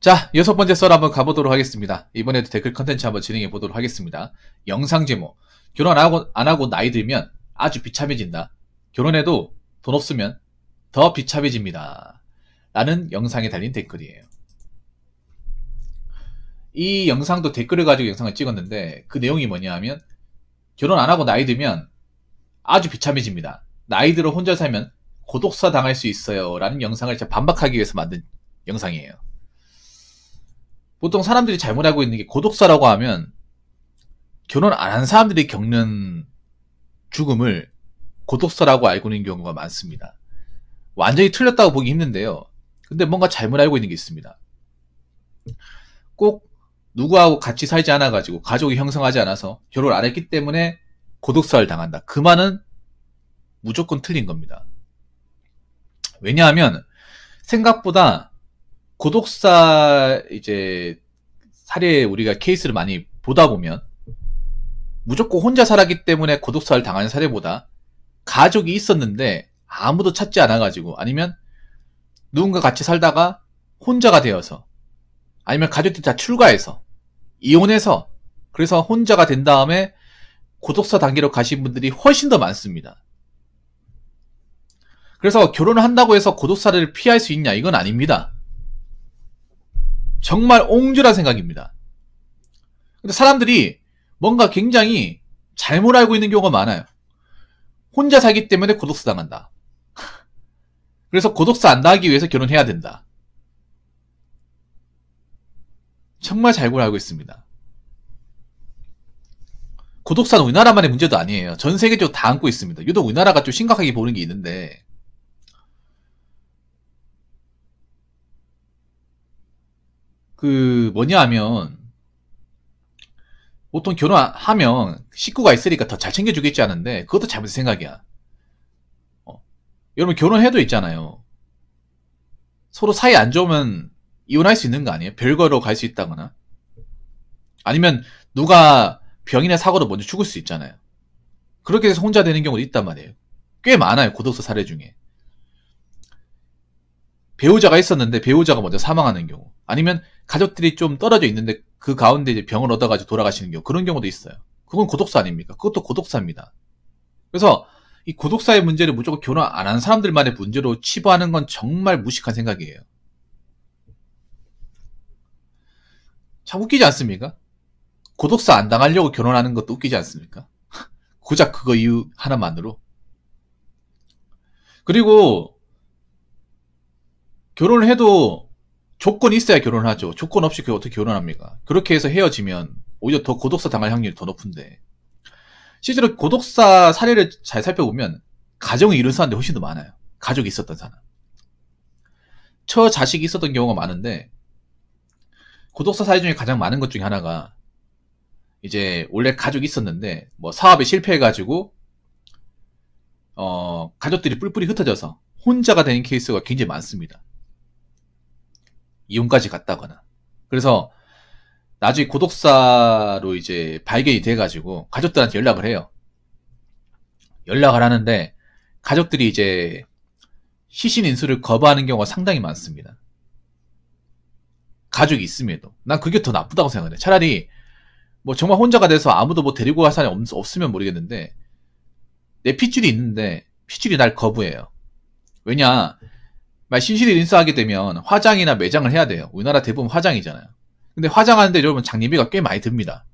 자, 6번째 썰 한번 가보도록 하겠습니다. 이번에도 댓글 컨텐츠 한번 진행해 보도록 하겠습니다. 영상 제목, 결혼 안 하고 나이 들면 아주 비참해진다. 결혼해도 돈 없으면 더 비참해집니다. 라는 영상에 달린 댓글이에요. 이 영상도 댓글을 가지고 영상을 찍었는데 그 내용이 뭐냐 하면, 결혼 안 하고 나이 들면 아주 비참해집니다. 나이 들어 혼자 살면 고독사 당할 수 있어요. 라는 영상을 제가 반박하기 위해서 만든 영상이에요. 보통 사람들이 잘못 알고 있는 게, 고독사라고 하면 결혼 안 한 사람들이 겪는 죽음을 고독사라고 알고 있는 경우가 많습니다. 완전히 틀렸다고 보기 힘든데요. 근데 뭔가 잘못 알고 있는 게 있습니다. 꼭 누구하고 같이 살지 않아가지고 가족이 형성하지 않아서 결혼 안 했기 때문에 고독사를 당한다. 그 말은 무조건 틀린 겁니다. 왜냐하면 생각보다 고독사 사례 우리가 케이스를 많이 보다 보면, 무조건 혼자 살았기 때문에 고독사를 당하는 사례보다 가족이 있었는데 아무도 찾지 않아가지고, 아니면 누군가 같이 살다가 혼자가 되어서, 아니면 가족들이 다 출가해서 이혼해서 그래서 혼자가 된 다음에 고독사 단계로 가신 분들이 훨씬 더 많습니다. 그래서 결혼을 한다고 해서 고독사를 피할 수 있냐? 이건 아닙니다. 정말 옹졸한 생각입니다. 근데 사람들이 뭔가 굉장히 잘못 알고 있는 경우가 많아요. 혼자 살기 때문에 고독사 당한다. 그래서 고독사 안 당하기 위해서 결혼해야 된다. 정말 잘못 알고 있습니다. 고독사는 우리나라만의 문제도 아니에요. 전 세계적으로 다 안고 있습니다. 유독 우리나라가 좀 심각하게 보는 게 있는데, 뭐냐 하면, 보통 결혼하면 식구가 있으니까 더 잘 챙겨주겠지 하는데, 그것도 잘못된 생각이야. 여러분, 결혼해도 있잖아요. 서로 사이 안 좋으면 이혼할 수 있는 거 아니에요? 별거로 갈 수 있다거나. 아니면 누가 병이나 사고로 먼저 죽을 수 있잖아요. 그렇게 해서 혼자 되는 경우도 있단 말이에요. 꽤 많아요, 고독사 사례 중에. 배우자가 있었는데 배우자가 먼저 사망하는 경우, 아니면 가족들이 좀 떨어져 있는데 그 가운데 이제 병을 얻어가지고 돌아가시는 경우, 그런 경우도 있어요. 그건 고독사 아닙니까? 그것도 고독사입니다. 그래서 이 고독사의 문제를 무조건 결혼 안 한 사람들만의 문제로 치부하는 건 정말 무식한 생각이에요. 참 웃기지 않습니까? 고독사 안 당하려고 결혼하는 것도 웃기지 않습니까? 고작 그거 이유 하나만으로. 그리고 결혼을 해도 조건이 있어야 결혼을 하죠. 조건 없이 어떻게 결혼합니까? 그렇게 해서 헤어지면 오히려 더 고독사 당할 확률이 더 높은데, 실제로 고독사 사례를 잘 살펴보면 가정을 이룬 사람들이 훨씬 더 많아요. 가족이 있었던 사람, 처자식이 있었던 경우가 많은데, 고독사 사례 중에 가장 많은 것 중에 하나가, 이제 원래 가족이 있었는데 뭐 사업에 실패해가지고 가족들이 뿔뿔이 흩어져서 혼자가 되는 케이스가 굉장히 많습니다. 이혼까지 갔다거나. 그래서 나중에 고독사로 이제 발견이 돼가지고 가족들한테 연락을 해요. 연락을 하는데 가족들이 이제 시신 인수를 거부하는 경우가 상당히 많습니다. 가족이 있음에도. 난 그게 더 나쁘다고 생각해. 차라리 뭐 정말 혼자가 돼서 아무도 뭐 데리고 갈 사람이 없으면 모르겠는데, 내 핏줄이 있는데 핏줄이 날 거부해요. 왜냐, 신실을 인수하게 되면 화장이나 매장을 해야 돼요. 우리나라 대부분 화장이잖아요. 근데 화장하는데 여러분 장례비가 꽤 많이 듭니다.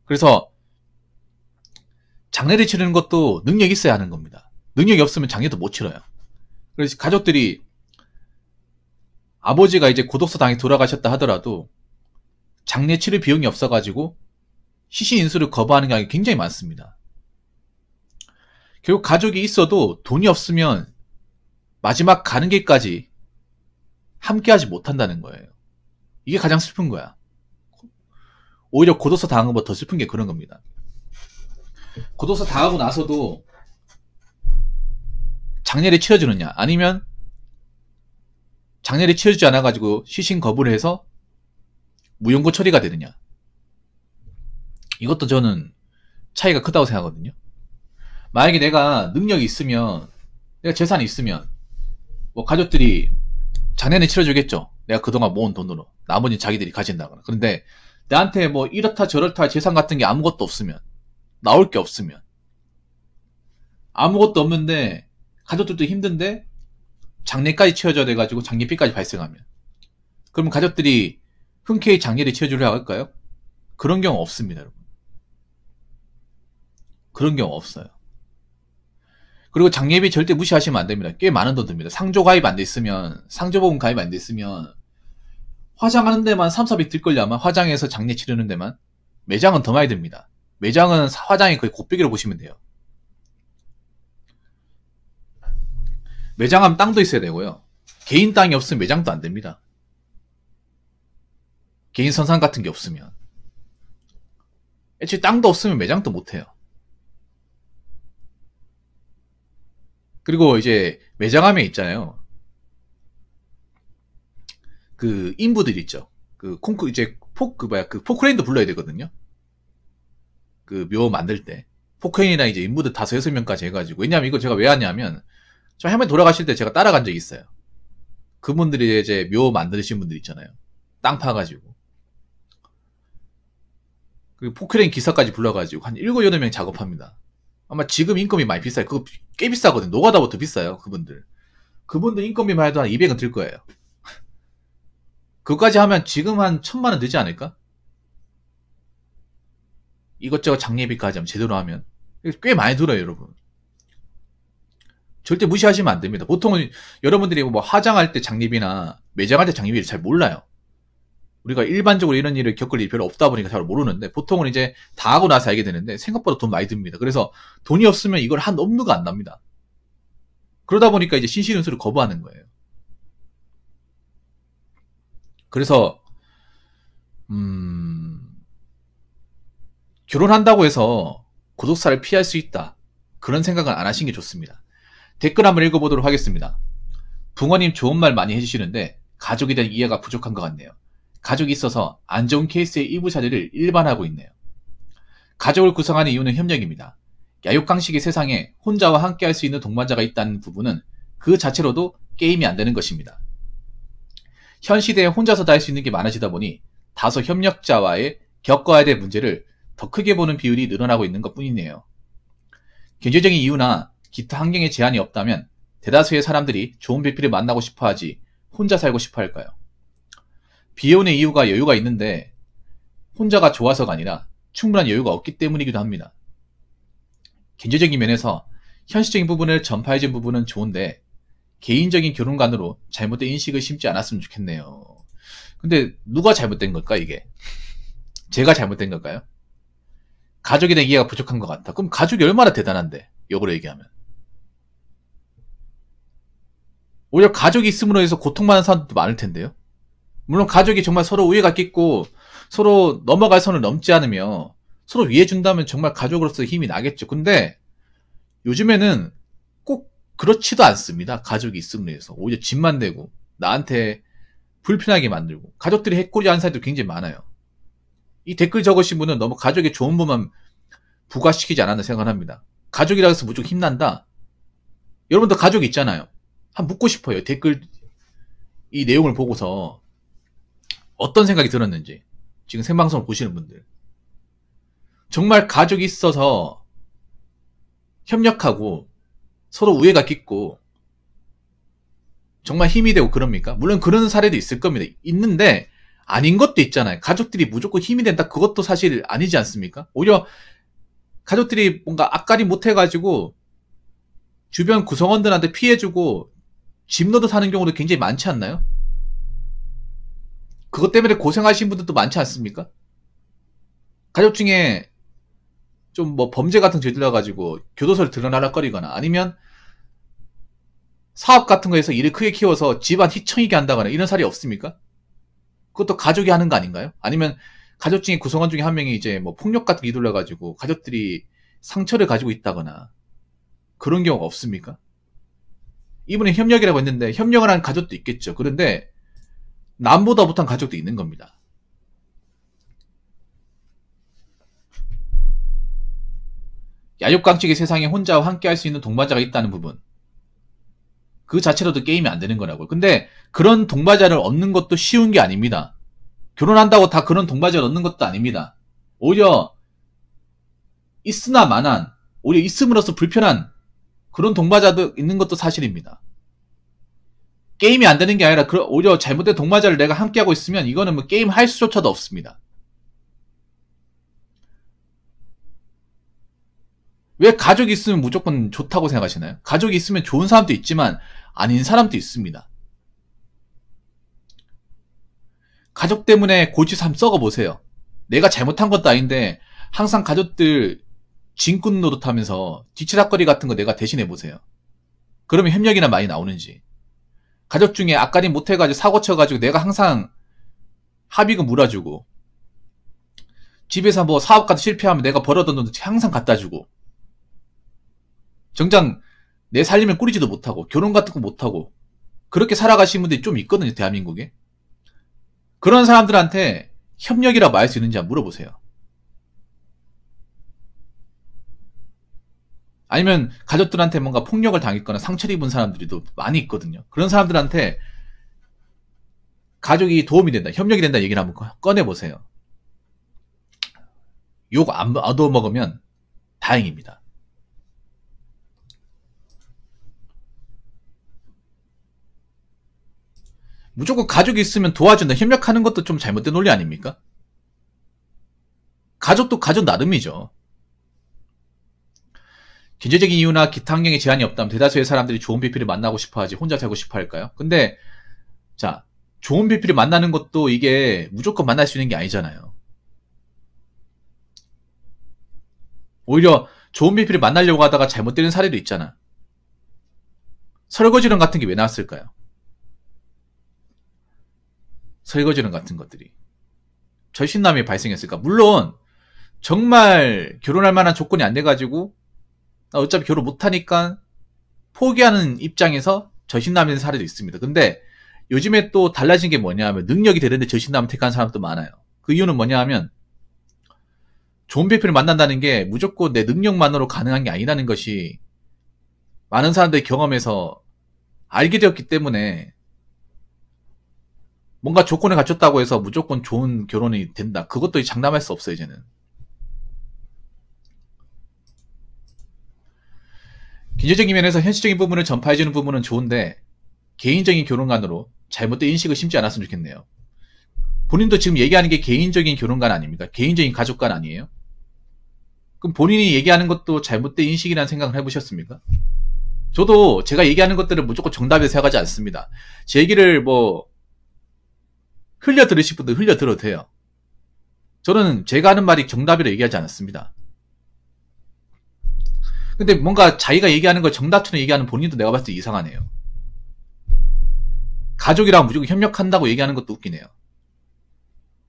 그래서 장례를 치르는 것도 능력이 있어야 하는 겁니다. 능력이 없으면 장례도 못 치러요. 그래서 가족들이, 아버지가 이제 고독사 당해 돌아가셨다 하더라도 장례 치를 비용이 없어가지고 시신 인수를 거부하는 경우가 굉장히 많습니다. 결국 가족이 있어도 돈이 없으면 마지막 가는 길까지 함께하지 못한다는 거예요. 이게 가장 슬픈 거야. 오히려 고독사 당한 것보다 더 슬픈 게 그런 겁니다. 고독사 당하고 나서도 장례를 치러주느냐, 아니면 장례를 치러주지 않아가지고 시신 거부를 해서 무용고 처리가 되느냐, 이것도 저는 차이가 크다고 생각하거든요. 만약에 내가 능력이 있으면, 내가 재산이 있으면, 뭐 가족들이 장례는 치러주겠죠. 내가 그동안 모은 돈으로. 나머지 자기들이 가진다거나. 그런데 내한테 뭐 이렇다 저렇다 재산 같은 게 아무것도 없으면, 나올 게 없으면, 아무것도 없는데 가족들도 힘든데 장례까지 치러줘야 돼가지고 장례비까지 발생하면, 그러면 가족들이 흔쾌히 장례를 치러주려 할까요? 그런 경우 없습니다, 여러분. 그런 경우 없어요. 그리고 장례비 절대 무시하시면 안 됩니다. 꽤 많은 돈 듭니다. 상조 가입 안 돼 있으면, 상조보험 가입 안 돼 있으면, 화장하는 데만 3, 400 들걸요, 아마. 화장해서 장례 치르는 데만. 매장은 더 많이 듭니다. 매장은 화장이 거의 곱빼기로 보시면 돼요. 매장하면 땅도 있어야 되고요. 개인 땅이 없으면 매장도 안 됩니다. 개인 선상 같은 게 없으면. 애초에 땅도 없으면 매장도 못 해요. 그리고 이제 매장하면 있잖아요. 그 인부들 있죠. 그 포크레인도 불러야 되거든요. 그 묘 만들 때. 포크레인이랑 이제 인부들 5, 6명까지 해가지고. 왜냐면 이거 제가 왜 하냐면, 저 할머니 돌아가실 때 제가 따라간 적이 있어요. 그분들이 이제 묘 만드신 분들 있잖아요. 땅 파가지고. 그리고 포크레인 기사까지 불러가지고 한 7, 8명 작업합니다. 아마 지금 인건비 많이 비싸요. 그거 꽤 비싸거든요. 노가다부터 비싸요. 그분들 인건비만 해도 한 200은 들 거예요. 그거까지 하면 지금 한 1000만 원 들지 않을까? 이것저것 장례비까지 하면 제대로 하면. 꽤 많이 들어요, 여러분. 절대 무시하시면 안 됩니다. 보통은 여러분들이 뭐 화장할 때 장례비나 매장할 때 장례비를 잘 몰라요. 우리가 일반적으로 이런 일을 겪을 일이 별로 없다 보니까 잘 모르는데, 보통은 이제 다 하고 나서 알게 되는데 생각보다 돈 많이 듭니다. 그래서 돈이 없으면 이걸 한 엄두가 안 납니다. 그러다 보니까 이제 신신은수를 거부하는 거예요. 그래서 결혼한다고 해서 고독사를 피할 수 있다, 그런 생각은 안 하시는 게 좋습니다. 댓글 한번 읽어보도록 하겠습니다. 붕어님 좋은 말 많이 해주시는데 가족에 대한 이해가 부족한 것 같네요. 가족이 있어서 안 좋은 케이스의 일부 사례를 일반화하고 있네요. 가족을 구성하는 이유는 협력입니다. 야육강식의 세상에 혼자와 함께할 수 있는 동반자가 있다는 부분은 그 자체로도 게임이 안 되는 것입니다. 현 시대에 혼자서 다 할 수 있는 게 많아지다 보니 다소 협력자와의 겪어야 될 문제를 더 크게 보는 비율이 늘어나고 있는 것 뿐이네요. 경제적인 이유나 기타 환경에 제한이 없다면 대다수의 사람들이 좋은 배필을 만나고 싶어하지 혼자 살고 싶어 할까요? 비혼의 이유가 여유가 있는데 혼자가 좋아서가 아니라 충분한 여유가 없기 때문이기도 합니다. 경제적인 면에서 현실적인 부분을 전파해준 부분은 좋은데 개인적인 결혼관으로 잘못된 인식을 심지 않았으면 좋겠네요. 근데 누가 잘못된 걸까, 이게? 제가 잘못된 걸까요? 가족에 대한 이해가 부족한 것 같아. 그럼 가족이 얼마나 대단한데, 역으로 얘기하면. 오히려 가족이 있음으로 해서 고통받는 사람들도 많을 텐데요. 물론 가족이 정말 서로 우애가 깊고 서로 넘어갈 선을 넘지 않으며 서로 위해준다면 정말 가족으로서 힘이 나겠죠. 근데 요즘에는 꼭 그렇지도 않습니다. 가족이 있음으로 해서 오히려 집만 내고 나한테 불편하게 만들고, 가족들이 해코지 하는 사람도 굉장히 많아요. 이 댓글 적으신 분은 너무 가족의 좋은 부분만 부과시키지 않았나 생각을 합니다. 가족이라고 해서 무조건 힘난다? 여러분도 가족이 있잖아요. 한번 묻고 싶어요. 댓글 이 내용을 보고서 어떤 생각이 들었는지. 지금 생방송을 보시는 분들, 정말 가족이 있어서 협력하고 서로 우애가 깊고 정말 힘이 되고 그럽니까? 물론 그런 사례도 있을 겁니다. 있는데 아닌 것도 있잖아요. 가족들이 무조건 힘이 된다, 그것도 사실 아니지 않습니까? 오히려 가족들이 뭔가 앞가림 못해가지고 주변 구성원들한테 피해주고 집 노릇 하는 경우도 굉장히 많지 않나요? 그것 때문에 고생하신 분들도 많지 않습니까? 가족 중에 좀 뭐 범죄 같은 죄 들려가지고 교도소를 들러날락거리거나 아니면 사업 같은 거에서 일을 크게 키워서 집안 휘청이게 한다거나 이런 사례 없습니까? 그것도 가족이 하는 거 아닌가요? 아니면 가족 중에 구성원 중에 한 명이 이제 뭐 폭력 같은 게 이둘러가지고 가족들이 상처를 가지고 있다거나 그런 경우가 없습니까? 이분은 협력이라고 했는데 협력을 하는 가족도 있겠죠. 그런데 남보다 못한 가족도 있는 겁니다. 야육강식의 세상에 혼자와 함께 할 수 있는 동반자가 있다는 부분, 그 자체로도 게임이 안 되는 거라고요. 근데 그런 동반자를 얻는 것도 쉬운 게 아닙니다. 결혼한다고 다 그런 동반자를 얻는 것도 아닙니다. 오히려 있으나 마난, 오히려 있음으로써 불편한 그런 동반자도 있는 것도 사실입니다. 게임이 안 되는 게 아니라 오히려 잘못된 동반자를 내가 함께하고 있으면 이거는 뭐 게임 할 수조차도 없습니다. 왜 가족이 있으면 무조건 좋다고 생각하시나요? 가족이 있으면 좋은 사람도 있지만 아닌 사람도 있습니다. 가족 때문에 골치삼 썩어보세요. 내가 잘못한 것도 아닌데 항상 가족들 진꾼 노릇하면서 뒤치락거리 같은 거 내가 대신해보세요. 그러면 협력이나 많이 나오는지. 가족 중에 앞가림 못해가지고 사고 쳐가지고 내가 항상 합의금 물어주고 집에서 뭐 사업 같은 실패하면 내가 벌어둔 돈 항상 갖다주고 정작 내 살림을 꾸리지도 못하고 결혼 같은 거 못하고 그렇게 살아가시는 분들이 좀 있거든요. 대한민국에. 그런 사람들한테 협력이라 말할 수 있는지 한번 물어보세요. 아니면 가족들한테 뭔가 폭력을 당했거나 상처를 입은 사람들이 또 많이 있거든요. 그런 사람들한테 가족이 도움이 된다, 협력이 된다 얘기를 한번 꺼내보세요. 욕 안 얻어먹으면 다행입니다. 무조건 가족이 있으면 도와준다, 협력하는 것도 좀 잘못된 논리 아닙니까? 가족도 가족 나름이죠. 경제적인 이유나 기타 환경에 제한이 없다면 대다수의 사람들이 좋은 BP를 만나고 싶어 하지 혼자 살고 싶어 할까요? 근데 자, 좋은 BP를 만나는 것도 이게 무조건 만날 수 있는 게 아니잖아요. 오히려 좋은 BP를 만나려고 하다가 잘못되는 사례도 있잖아. 설거지론 같은 게 왜 나왔을까요? 설거지론 같은 것들이 절신남이 발생했을까? 물론 정말 결혼할 만한 조건이 안 돼가지고 나 어차피 결혼 못하니까 포기하는 입장에서 절신남이 된 사례도 있습니다. 근데 요즘에 또 달라진 게 뭐냐 하면 능력이 되는데 절신남을 택한 사람도 많아요. 그 이유는 뭐냐 하면 좋은 BP를 만난다는 게 무조건 내 능력만으로 가능한 게 아니라는 것이 많은 사람들이 경험해서 알게 되었기 때문에 뭔가 조건을 갖췄다고 해서 무조건 좋은 결혼이 된다. 그것도 장담할 수 없어요, 이제는. 경제적인 면에서 현실적인 부분을 전파해주는 부분은 좋은데 개인적인 결혼관으로 잘못된 인식을 심지 않았으면 좋겠네요. 본인도 지금 얘기하는 게 개인적인 결혼관 아닙니까? 개인적인 가족관 아니에요? 그럼 본인이 얘기하는 것도 잘못된 인식이라는 생각을 해보셨습니까? 저도 제가 얘기하는 것들을 무조건 정답이라고 생각하지 않습니다. 제 얘기를 뭐 흘려 들으실 분들 흘려 들어도 돼요. 저는 제가 하는 말이 정답이라고 얘기하지 않았습니다. 근데 뭔가 자기가 얘기하는 걸 정답처럼 얘기하는 본인도 내가 봤을 때 이상하네요. 가족이랑 무조건 협력한다고 얘기하는 것도 웃기네요.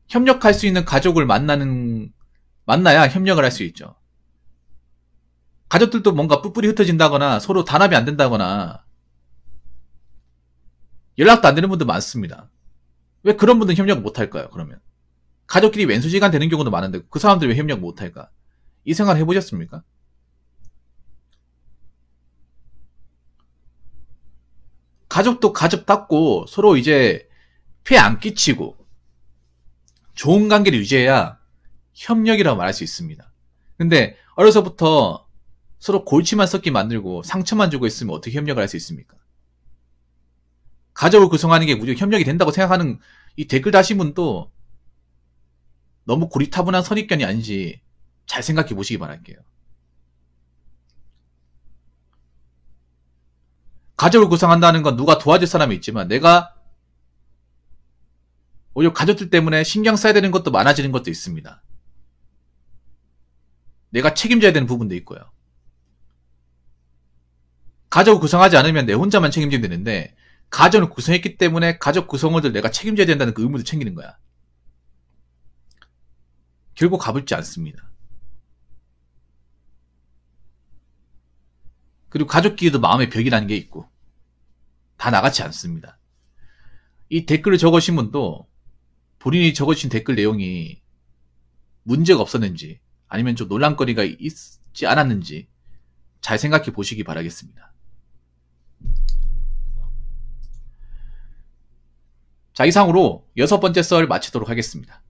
협력할 수 있는 가족을 만나야 협력을 할 수 있죠. 가족들도 뭔가 뿔뿔이 흩어진다거나 서로 단합이 안 된다거나 연락도 안 되는 분들 많습니다. 왜 그런 분들은 협력을 못 할까요? 그러면 가족끼리 왼수지간 되는 경우도 많은데 그 사람들이 왜 협력 못 할까? 이 생각을 해보셨습니까? 가족도 가족답고 서로 이제 피해 안 끼치고 좋은 관계를 유지해야 협력이라고 말할 수 있습니다. 근데 어려서부터 서로 골치만 썩게 만들고 상처만 주고 있으면 어떻게 협력을 할 수 있습니까? 가족을 구성하는 게 무조건 협력이 된다고 생각하는 이 댓글 다신 분도 너무 고리타분한 선입견이 아닌지 잘 생각해 보시기 바랄게요. 가족을 구성한다는 건 누가 도와줄 사람이 있지만 내가 오히려 가족들 때문에 신경 써야 되는 것도 많아지는 것도 있습니다. 내가 책임져야 되는 부분도 있고요. 가족을 구성하지 않으면 내 혼자만 책임지면 되는데 가족을 구성했기 때문에 가족 구성원들 내가 책임져야 된다는 그 의무도 챙기는 거야. 결국 가볍지 않습니다. 그리고 가족끼리도 마음의 벽이라는 게 있고 다 나같지 않습니다. 이 댓글을 적으신 분도 본인이 적으신 댓글 내용이 문제가 없었는지 아니면 좀 논란거리가 있지 않았는지 잘 생각해 보시기 바라겠습니다. 자, 이상으로 6번째 썰 마치도록 하겠습니다.